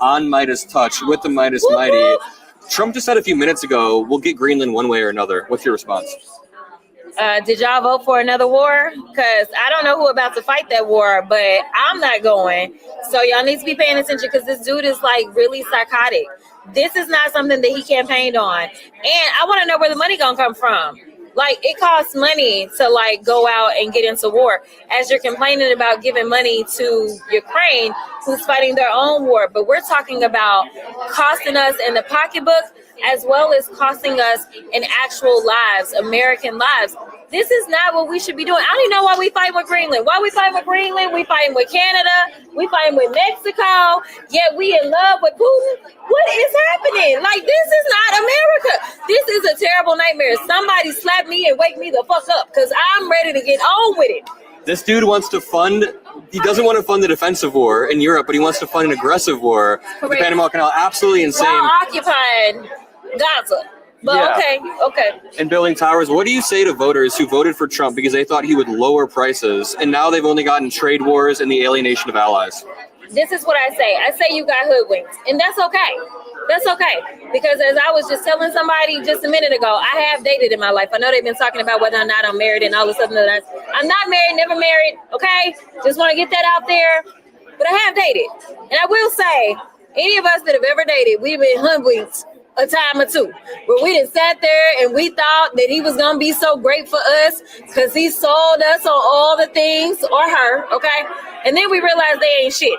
on MeidasTouch with the Meidas Mighty. Trump just said a few minutes ago, we'll get Greenland one way or another. What's your response? Did y'all vote for another war? Because I don't know who about to fight that war, but I'm not going. So y'all need to be paying attention because this dude is like really psychotic. This is not something that he campaigned on. And I want to know where the money gonna come from. Like, it costs money to like go out and get into war. As you're complaining about giving money to Ukraine, who's fighting their own war. But we're talking about costing us in the pocketbook as well as costing us in actual lives, American lives. This is not what we should be doing. I don't even know why we fighting with Greenland. Why we fighting with Greenland? We fighting with Canada. We fighting with Mexico. Yet we in love with Putin. What is happening? Like, this is not America. This is a terrible nightmare. Somebody slap me and wake me the fuck up because I'm ready to get on with it. This dude wants to he doesn't want to fund the defensive war in Europe, but he wants to fund an aggressive war. Correct. The Panama Canal, absolutely insane. While occupying Gaza. But yeah. Okay. And building towers. What do you say to voters who voted for Trump because they thought he would lower prices, and now they've only gotten trade wars and the alienation of allies? This is what I say. I say you got hoodwinked, and that's okay. That's okay. Because as I was just telling somebody just a minute ago, I have dated in my life. I know they've been talking about whether or not I'm married and all this other stuff. I'm not married, never married, okay? Just want to get that out there. But I have dated. And I will say, any of us that have ever dated, we've been hoodwinked a time or two, where we just sat there and we thought that he was gonna be so great for us because he sold us on all the things, or her, okay? And then we realized they ain't shit.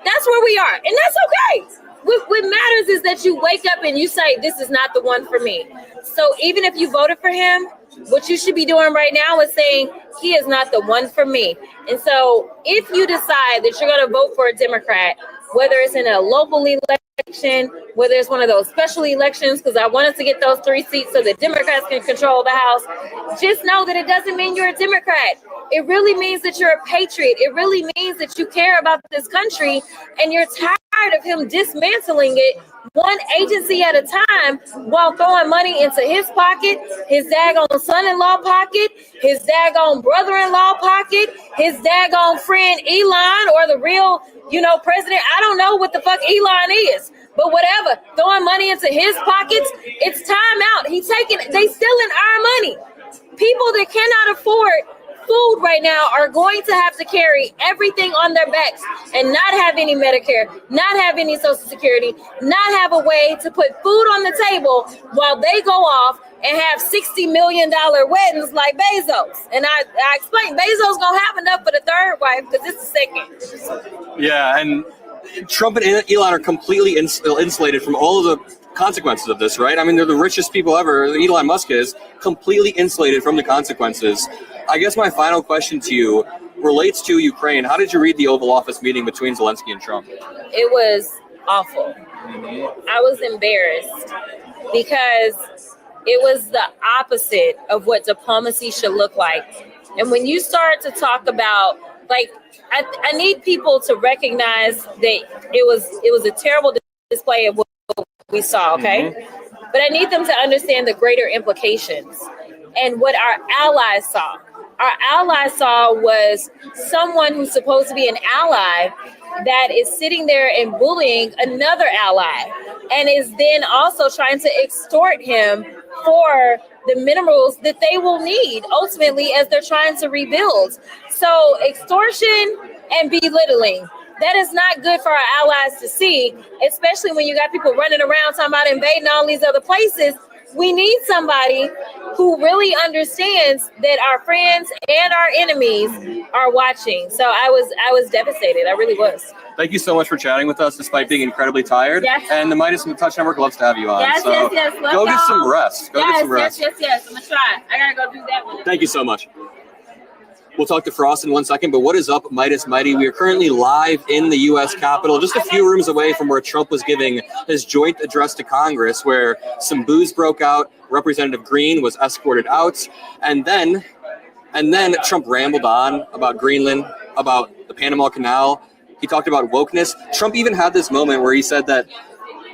That's where we are, and that's okay. What matters is that you wake up and you say, this is not the one for me. So even if you voted for him, what you should be doing right now is saying, he is not the one for me. And so if you decide that you're gonna vote for a Democrat, whether it's in a local election, whether it's one of those special elections, because I wanted to get those 3 seats so that Democrats can control the House, just know that it doesn't mean you're a Democrat. It really means that you're a patriot. It really means that you care about this country and you're tired of him dismantling it one agency at a time while throwing money into his pocket, his daggone son-in-law pocket, his daggone brother-in-law pocket, his daggone friend Elon, or the real, president. I don't know what the fuck Elon is, but whatever. Throwing money into his pockets, it's time out. They stealing our money. People that cannot afford food right now are going to have to carry everything on their backs and not have any Medicare, not have any Social Security, not have a way to put food on the table while they go off and have $60 million weddings like Bezos. And I explained, Bezos gonna have enough for the third wife because it's the second. Yeah, and Trump and Elon are completely insulated from all of the consequences of this, right? I mean, they're the richest people ever. Elon Musk is completely insulated from the consequences. I guess my final question to you relates to Ukraine. How did you read the Oval Office meeting between Zelensky and Trump? It was awful. I was embarrassed because it was the opposite of what diplomacy should look like. And when you start to talk about, like, I need people to recognize that it was a terrible display of what we saw, okay? Mm-hmm. But I need them to understand the greater implications and what our allies saw. Our allies saw was someone who's supposed to be an ally that is sitting there and bullying another ally and is then also trying to extort him for the minerals that they will need ultimately as they're trying to rebuild. So extortion and belittling, that is not good for our allies to see, especially when you got people running around talking about invading all these other places. We need somebody who really understands that our friends and our enemies are watching. So I was devastated. I really was. Thank you so much for chatting with us, despite being incredibly tired. Yes. And the MeidasTouch Network loves to have you on. Yes, so yes. Go get some rest. Get some rest. Yes. I'm gonna try. I gotta go do that one. Thank you so much. We'll talk to Frost in 1 second, but what is up, Meidas Mighty? We are currently live in the U.S. Capitol, just a few rooms away from where Trump was giving his joint address to Congress, where some booze broke out. Representative Green was escorted out, and then Trump rambled on about Greenland, about the Panama Canal. He talked about wokeness. Trump even had this moment where he said that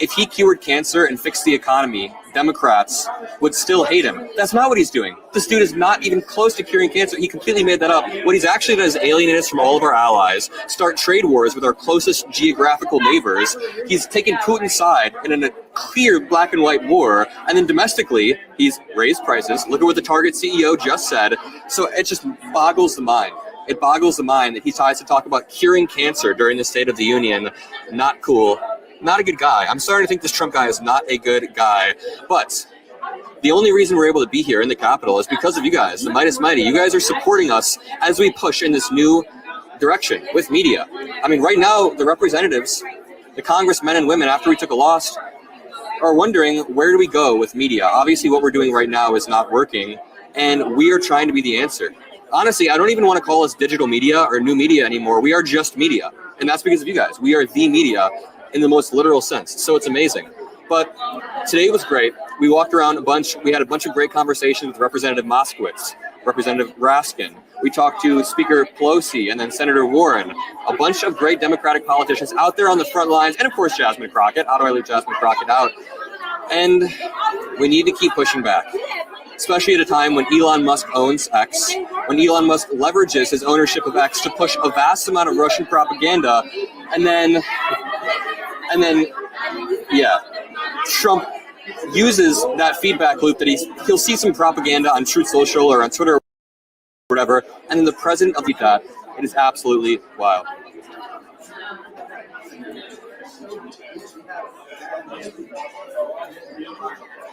if he cured cancer and fixed the economy, Democrats would still hate him. That's not what he's doing. This dude is not even close to curing cancer. He completely made that up. What he's actually done is alienate us from all of our allies, start trade wars with our closest geographical neighbors. He's taken Putin's side in a clear black and white war, and then domestically, he's raised prices. Look at what the Target CEO just said. So it just boggles the mind. It boggles the mind that he tries to talk about curing cancer during the State of the Union. Not cool. Not a good guy. I'm starting to think this Trump guy is not a good guy. But the only reason we're able to be here in the Capitol is because of you guys, the Meidas Mighty. You guys are supporting us as we push in this new direction with media. I mean, right now, the representatives, the congressmen and women, after we took a loss, are wondering, where do we go with media? Obviously, what we're doing right now is not working, and we are trying to be the answer. Honestly, I don't even want to call us digital media or new media anymore. We are just media, and that's because of you guys. We are the media in the most literal sense, so it's amazing. But today was great. We walked around a bunch. We had a bunch of great conversations with Representative Moskowitz, Representative Raskin. We talked to Speaker Pelosi and then Senator Warren, a bunch of great Democratic politicians out there on the front lines, and of course Jasmine Crockett. How do I leave Jasmine Crockett out? And we need to keep pushing back, especially at a time when Elon Musk owns X, when Elon Musk leverages his ownership of X to push a vast amount of Russian propaganda, and then Trump uses that feedback loop that he'll see some propaganda on Truth Social or on Twitter or whatever, and then the president will beat that. It is absolutely wild.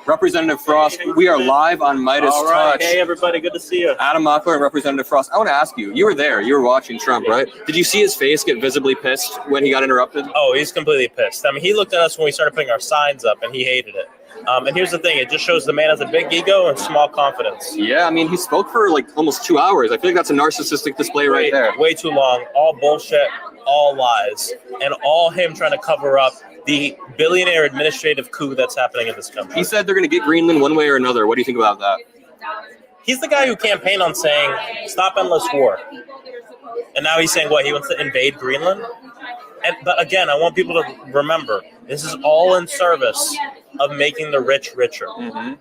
Representative Frost, we are live on MeidasTouch. Hey, everybody. Good to see you. Adam Mockler and Representative Frost. I want to ask you, you were there. You were watching Trump, right? Did you see his face get visibly pissed when he got interrupted? Oh, he's completely pissed. I mean, he looked at us when we started putting our signs up, and he hated it. And here's the thing. It just shows the man has a big ego and small confidence. Yeah, I mean, he spoke for like almost 2 hours. I feel like that's a narcissistic display right there. Way too long. All bullshit, all lies, and all him trying to cover up the billionaire administrative coup that's happening in this country. He said they're going to get Greenland one way or another. What do you think about that? He's the guy who campaigned on saying, stop endless war. And now he's saying, what, he wants to invade Greenland? But again, I want people to remember, this is all in service of making the rich richer,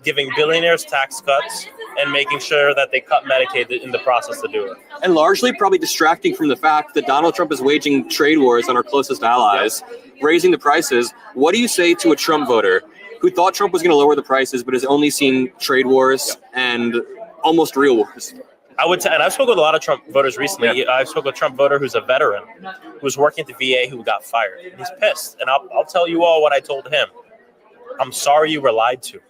giving billionaires tax cuts, and making sure that they cut Medicaid in the process to do it. And largely probably distracting from the fact that Donald Trump is waging trade wars on our closest allies, raising the prices. What do you say to a Trump voter who thought Trump was going to lower the prices, but has only seen trade wars and almost real wars? I would say, and I've spoken with a lot of Trump voters recently. Yeah. I've spoken with a Trump voter who's a veteran, who was working at the VA, who got fired. And he's pissed. And I'll tell you all what I told him. I'm sorry you were lied to.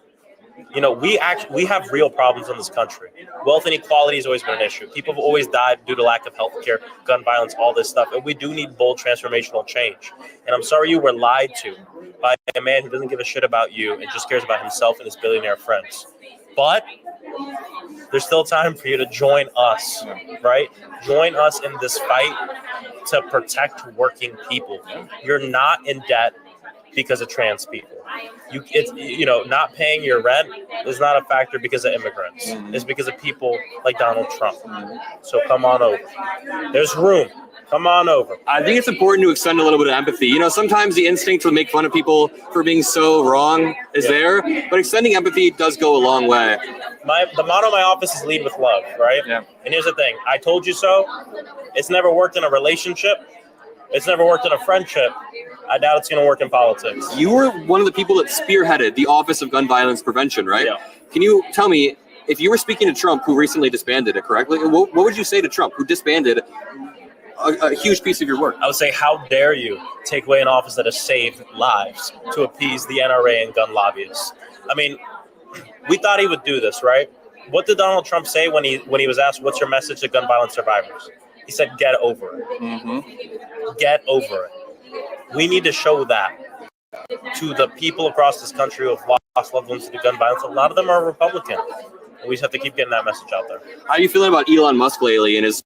You know, we have real problems in this country. Wealth inequality has always been an issue. People have always died due to lack of health care, gun violence, all this stuff. And we do need bold transformational change. And I'm sorry you were lied to by a man who doesn't give a shit about you and just cares about himself and his billionaire friends. But there's still time for you to join us, right? Join us in this fight to protect working people. You're not in debt because of trans people. Not paying your rent is not a factor because of immigrants. It's because of people like Donald Trump. So come on over. There's room. Come on over. I think it's important to extend a little bit of empathy. You know, sometimes the instinct to make fun of people for being so wrong is there, but extending empathy does go a long way. The motto of my office is lead with love, right? Yeah. And here's the thing. I told you so. It's never worked in a relationship. It's never worked in a friendship. I doubt it's going to work in politics. You were one of the people that spearheaded the Office of Gun Violence Prevention, right? Yeah. Can you tell me, if you were speaking to Trump, who recently disbanded it, correctly, what would you say to Trump, who disbanded a huge piece of your work? I would say, how dare you take away an office that has saved lives to appease the NRA and gun lobbyists? I mean, we thought he would do this, right? What did Donald Trump say when he was asked, what's your message to gun violence survivors? He said, get over it. Get over it. We need to show that to the people across this country who have lost loved ones to gun violence. A lot of them are Republican. And we just have to keep getting that message out there. How are you feeling about Elon Musk lately and his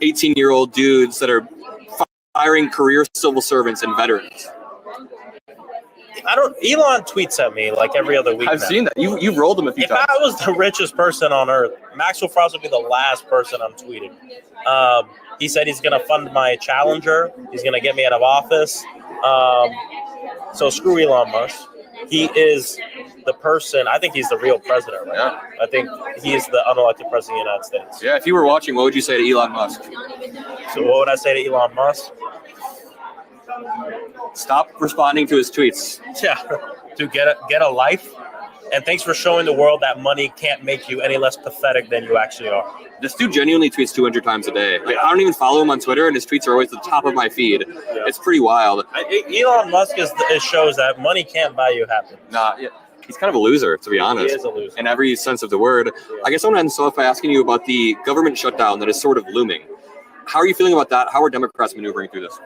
18-year-old dudes that are firing career civil servants and veterans? Elon tweets at me like every other week. I've seen that. You've rolled him a few times. If I was the richest person on earth, Maxwell Frost would be the last person I'm tweeting. He said he's going to fund my challenger. He's going to get me out of office. So screw Elon Musk. He is the person. I think he's the real president right now. I think he is the unelected president of the United States. Yeah, if you were watching, what would you say to Elon Musk? So what would I say to Elon Musk? Stop responding to his tweets. Yeah, to get a life. And thanks for showing the world that money can't make you any less pathetic than you actually are. This dude genuinely tweets 200 times a day. Like, I don't even follow him on Twitter, and his tweets are always at the top of my feed. Yeah. It's pretty wild. Elon Musk shows that money can't buy you happiness. Nah, yeah. He's kind of a loser, to be honest. He is a loser. In every sense of the word. Yeah. I guess I want to end this off by asking you about the government shutdown that is sort of looming. How are you feeling about that? How are Democrats maneuvering through this?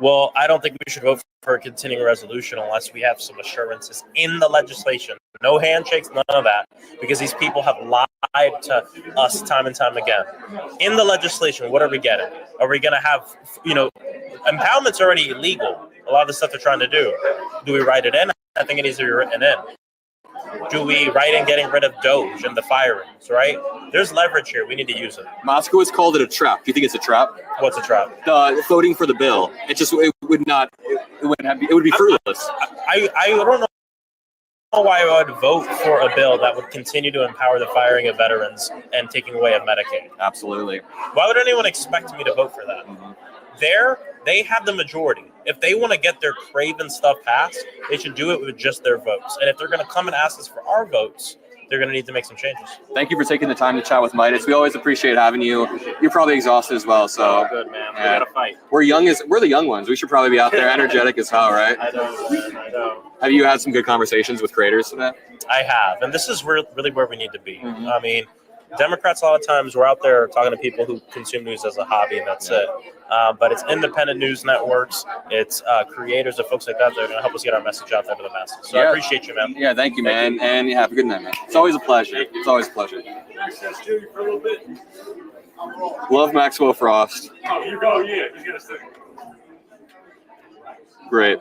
Well, I don't think we should vote for a continuing resolution unless we have some assurances in the legislation. No handshakes, none of that, because these people have lied to us time and time again. In the legislation, what are we getting? Are we going to have, impoundment's already illegal, a lot of the stuff they're trying to do. Do we write it in? I think it needs to be written in. Do we write in getting rid of Doge and the firings, right? There's leverage here. We need to use it. Moscow has called it a trap. Do you think it's a trap? What's a trap? Voting for the bill. It would be fruitless. I don't know why I would vote for a bill that would continue to empower the firing of veterans and taking away of Medicaid. Absolutely. Why would anyone expect me to vote for that? Mm-hmm. They have the majority. If they want to get their craven stuff passed, they should do it with just their votes. And if they're going to come and ask us for our votes, they're going to need to make some changes. Thank you for taking the time to chat with Meidas. We always appreciate having you. You're probably exhausted as well, so. Oh, good, man. We got to fight. We're the young ones. We should probably be out there energetic as hell, right? I know. Have you had some good conversations with creators today? I have, and this is really where we need to be. Mm-hmm. I mean, Democrats, a lot of times, we're out there talking to people who consume news as a hobby, and that's it. But it's independent news networks, it's creators and folks like that that are going to help us get our message out there to the masses. So I appreciate you, man. Yeah, thank you, man. And have a good night, man. It's always a pleasure. It's always a pleasure. Love Maxwell Frost. Oh, you go, yeah. He's going to sing. Great.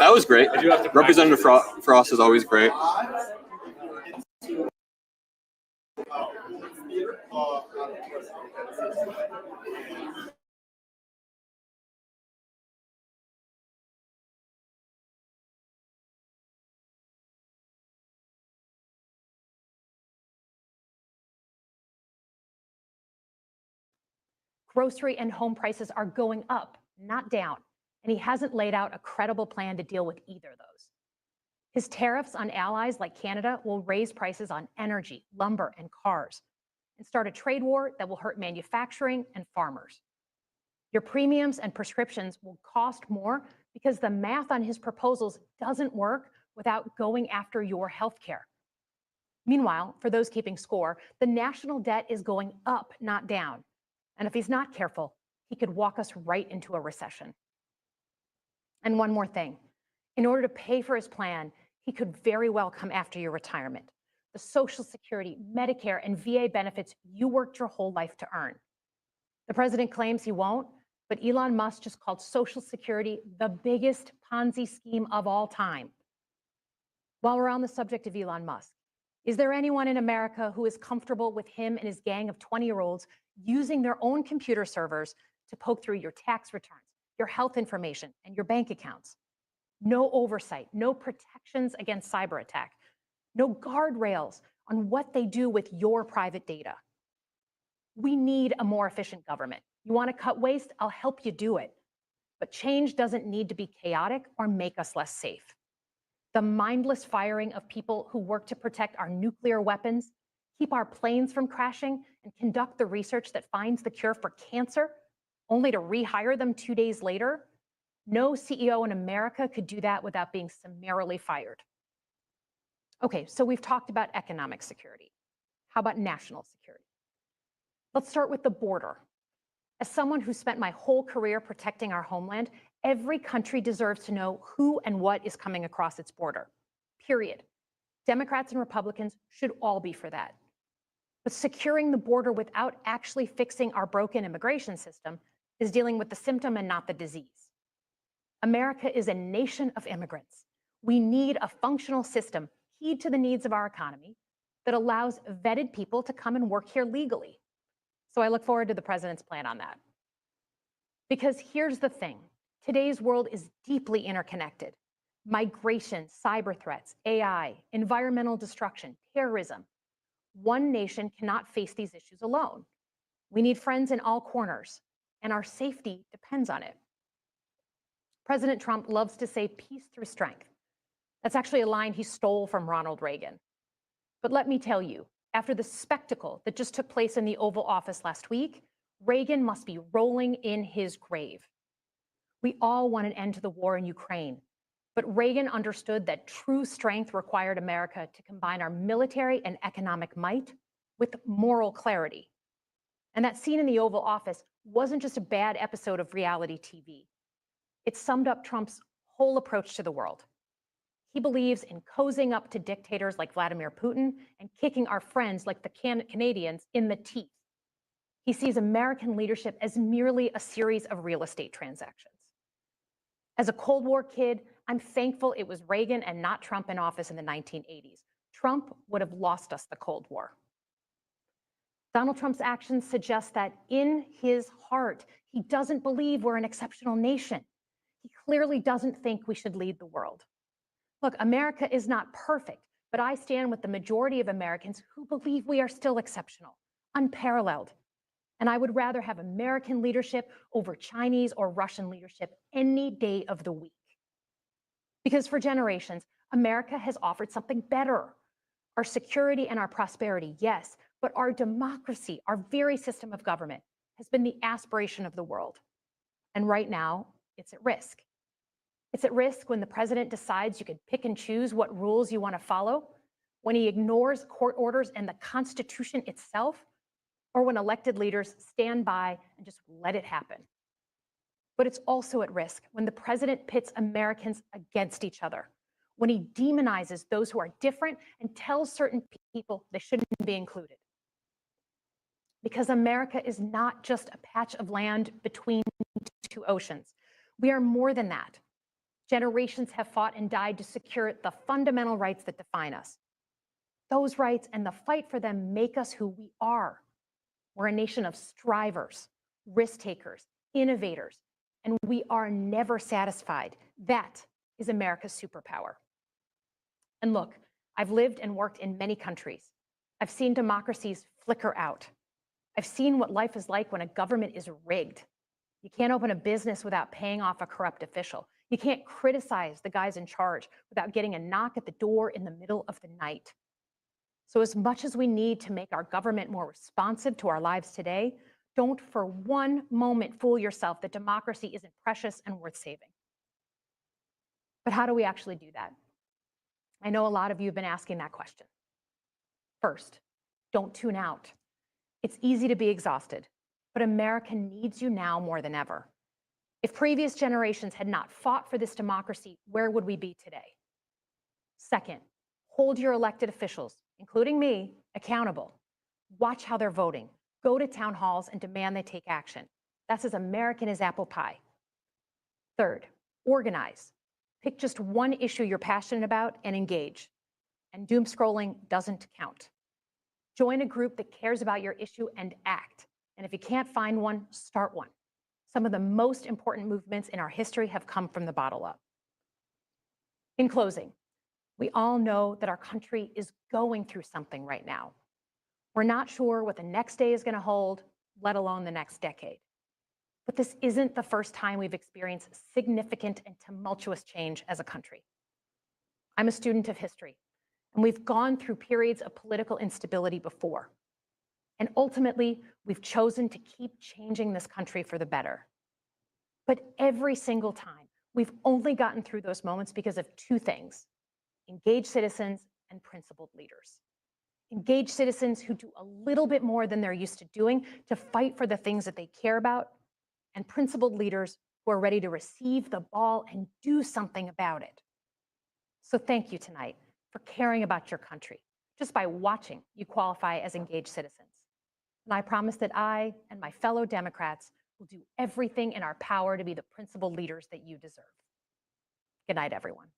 That was great. Representative Frost is always great. Grocery and home prices are going up, not down, and he hasn't laid out a credible plan to deal with either of those. His tariffs on allies like Canada will raise prices on energy, lumber, and cars, and start a trade war that will hurt manufacturing and farmers. Your premiums and prescriptions will cost more because the math on his proposals doesn't work without going after your health care. Meanwhile, for those keeping score, the national debt is going up, not down. And if he's not careful, he could walk us right into a recession. And one more thing, in order to pay for his plan, he could very well come after your retirement, the Social Security, Medicare, and VA benefits you worked your whole life to earn. The president claims he won't, but Elon Musk just called Social Security the biggest Ponzi scheme of all time. While we're on the subject of Elon Musk, is there anyone in America who is comfortable with him and his gang of 20-year-olds using their own computer servers to poke through your tax returns, your health information, and your bank accounts? No oversight, no protections against cyber attack, no guardrails on what they do with your private data. We need a more efficient government. You want to cut waste? I'll help you do it. But change doesn't need to be chaotic or make us less safe. The mindless firing of people who work to protect our nuclear weapons, keep our planes from crashing, and conduct the research that finds the cure for cancer, only to rehire them 2 days later? No CEO in America could do that without being summarily fired. Okay, so we've talked about economic security. How about national security? Let's start with the border. As someone who spent my whole career protecting our homeland, every country deserves to know who and what is coming across its border, period. Democrats and Republicans should all be for that. But securing the border without actually fixing our broken immigration system is dealing with the symptom and not the disease. America is a nation of immigrants. We need a functional system keyed to the needs of our economy that allows vetted people to come and work here legally. So I look forward to the president's plan on that. Because here's the thing, today's world is deeply interconnected. Migration, cyber threats, AI, environmental destruction, terrorism. One nation cannot face these issues alone. We need friends in all corners, and our safety depends on it. President Trump loves to say peace through strength. That's actually a line he stole from Ronald Reagan. But let me tell you, after the spectacle that just took place in the Oval Office last week, Reagan must be rolling in his grave. We all want an end to the war in Ukraine, but Reagan understood that true strength required America to combine our military and economic might with moral clarity. And that scene in the Oval Office wasn't just a bad episode of reality TV. It summed up Trump's whole approach to the world. He believes in cozying up to dictators like Vladimir Putin and kicking our friends like the Canadians in the teeth. He sees American leadership as merely a series of real estate transactions. As a Cold War kid, I'm thankful it was Reagan and not Trump in office in the 1980s. Trump would have lost us the Cold War. Donald Trump's actions suggest that in his heart, he doesn't believe we're an exceptional nation. He clearly doesn't think we should lead the world. Look, America is not perfect, but I stand with the majority of Americans who believe we are still exceptional, unparalleled. And I would rather have American leadership over Chinese or Russian leadership any day of the week. Because for generations, America has offered something better. Our security and our prosperity, yes, but our democracy, our very system of government, has been the aspiration of the world. And right now, it's at risk. It's at risk when the president decides you can pick and choose what rules you want to follow, when he ignores court orders and the Constitution itself, or when elected leaders stand by and just let it happen. But it's also at risk when the president pits Americans against each other, when he demonizes those who are different and tells certain people they shouldn't be included. Because America is not just a patch of land between two oceans. We are more than that. Generations have fought and died to secure the fundamental rights that define us. Those rights and the fight for them make us who we are. We're a nation of strivers, risk takers, innovators, and we are never satisfied. That is America's superpower. And look, I've lived and worked in many countries. I've seen democracies flicker out. I've seen what life is like when a government is rigged. You can't open a business without paying off a corrupt official. You can't criticize the guys in charge without getting a knock at the door in the middle of the night. So as much as we need to make our government more responsive to our lives today, don't for one moment fool yourself that democracy isn't precious and worth saving. But how do we actually do that? I know a lot of you have been asking that question. First, don't tune out. It's easy to be exhausted, but America needs you now more than ever. If previous generations had not fought for this democracy, where would we be today? Second, hold your elected officials, including me, accountable. Watch how they're voting. Go to town halls and demand they take action. That's as American as apple pie. Third, organize. Pick just one issue you're passionate about and engage. And doom scrolling doesn't count. Join a group that cares about your issue and act. And if you can't find one, start one. Some of the most important movements in our history have come from the bottom up. In closing, we all know that our country is going through something right now. We're not sure what the next day is going to hold, let alone the next decade. But this isn't the first time we've experienced significant and tumultuous change as a country. I'm a student of history, and we've gone through periods of political instability before. And ultimately, we've chosen to keep changing this country for the better. But every single time, we've only gotten through those moments because of two things: engaged citizens and principled leaders. Engaged citizens who do a little bit more than they're used to doing to fight for the things that they care about, and principled leaders who are ready to receive the ball and do something about it. So thank you tonight for caring about your country. Just by watching, you qualify as engaged citizens. And I promise that I and my fellow Democrats will do everything in our power to be the principled leaders that you deserve. Good night, everyone.